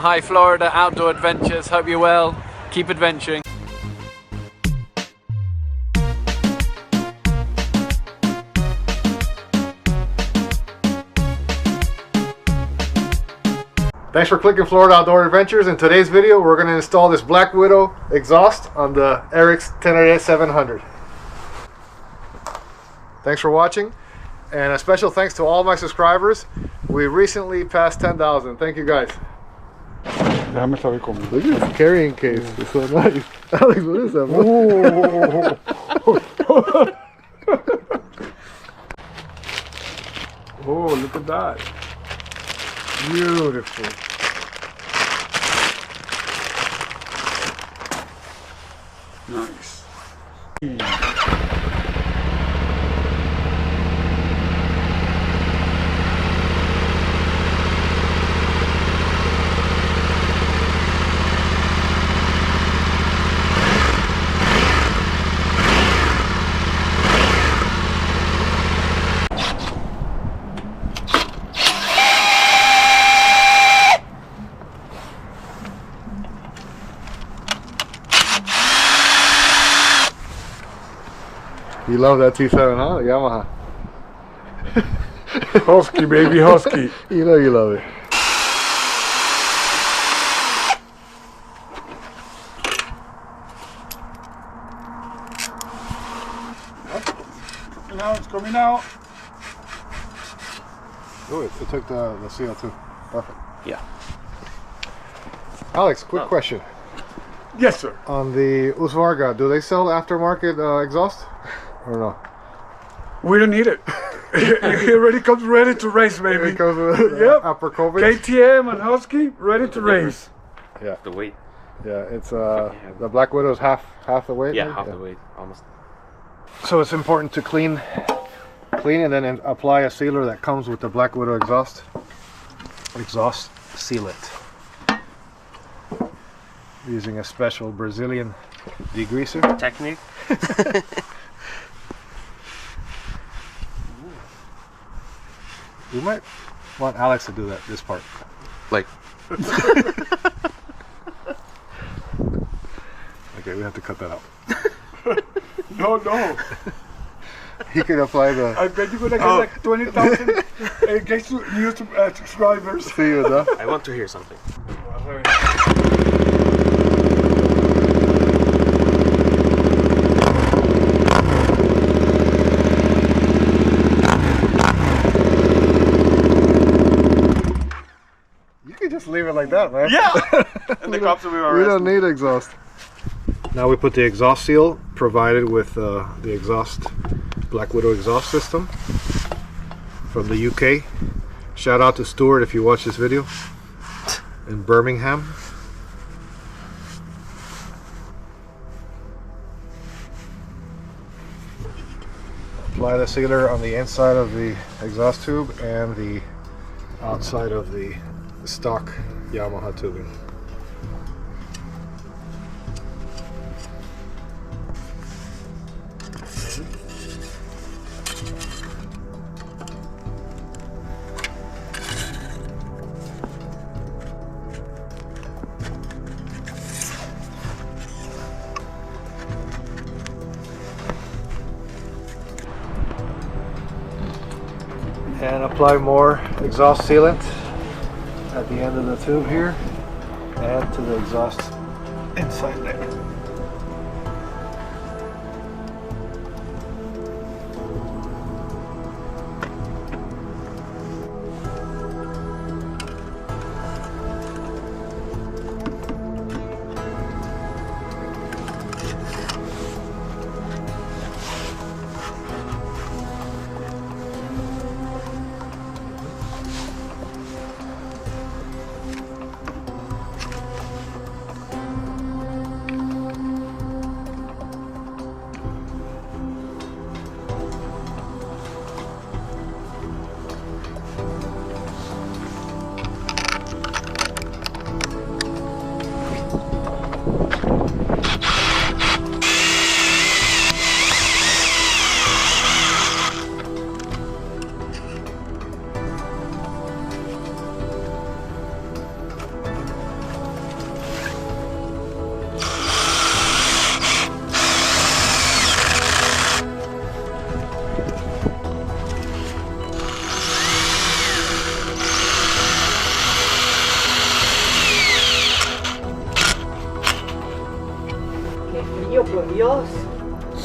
Hi Florida Outdoor Adventures, hope you're well. Keep adventuring. Thanks for clicking Florida Outdoor Adventures. In today's video, we're going to install this Black Widow exhaust on the Eric's Tenere 700. Thanks for watching, and a special thanks to all my subscribers. We recently passed 10,000. Thank you guys. Déjame saber cómo. Look at this carrying case. It's so nice. Alex, what is that? Oh, look at that. Beautiful. Nice. You love that T7, huh? Yamaha. Husky, baby, husky. You know you love it. Now it's coming out. Oh, it took the seal too. Perfect. Yeah. Alex, quick question. Yes, sir. On the Usvarga, do they sell aftermarket exhaust or no? We don't need it. It already comes ready to race, baby. It comes with Yep. upper COVID. KTM and Husky ready to race. Yeah. The weight. Yeah, it's the Black Widow's half the weight. Yeah, right? half the weight, almost. So it's important to clean and then apply a sealer that comes with the Black Widow exhaust sealant. Using a special Brazilian degreaser Technique. We might want Alex to do this part. Like. Okay, we have to cut that out. No. He can apply the. I bet you're gonna get like 20,000 new subscribers. See you, though. I want to hear something. You can just leave it like that, man. Yeah! And the cops will be We arrested. don't need exhaust. Now we put the exhaust seal provided with the exhaust Black Widow exhaust system from the UK. Shout out to Stuart if you watch this video in Birmingham. Apply the sealer on the inside of the exhaust tube and the outside of the stock Yamaha tubing. And apply more exhaust sealant at the end of the tube here and to the exhaust inside there.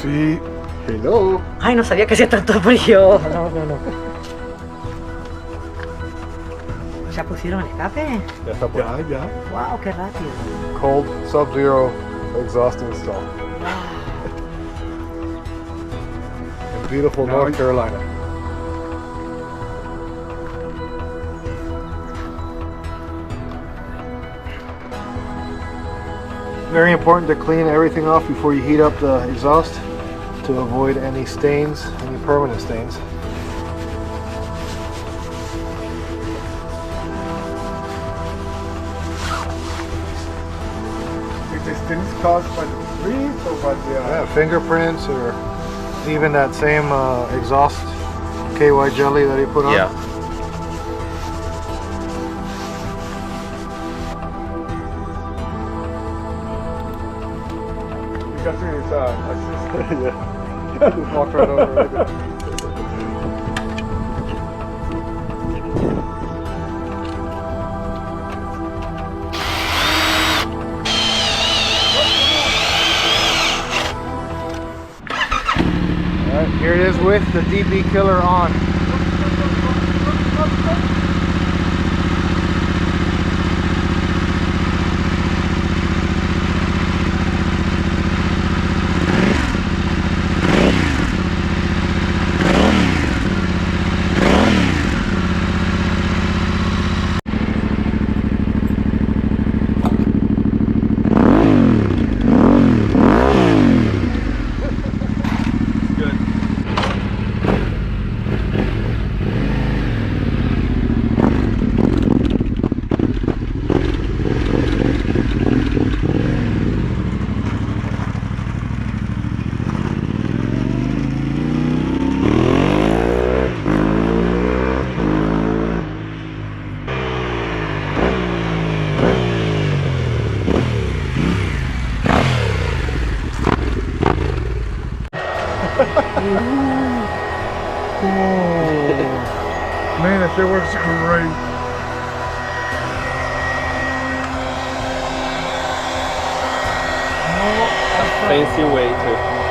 Sí. Hello. Ay, no sabía que hacía tanto frío. No, no, no. ¿Ya pusieron el escape? Ya está por ahí. Ya. Wow, qué rápido. Cold Sub-Zero exhaust install. In beautiful Now North it- Carolina. Very important to clean everything off before you heat up the exhaust to avoid any stains, any permanent stains. Is this things caused by the breeze or by the... Yeah, fingerprints or even that same exhaust KY jelly that he put on. Yeah. You got to his assistant. Yeah. Just walked right over right there. Alright, here it is with the DB killer on. Man, that shit works great. Fancy way to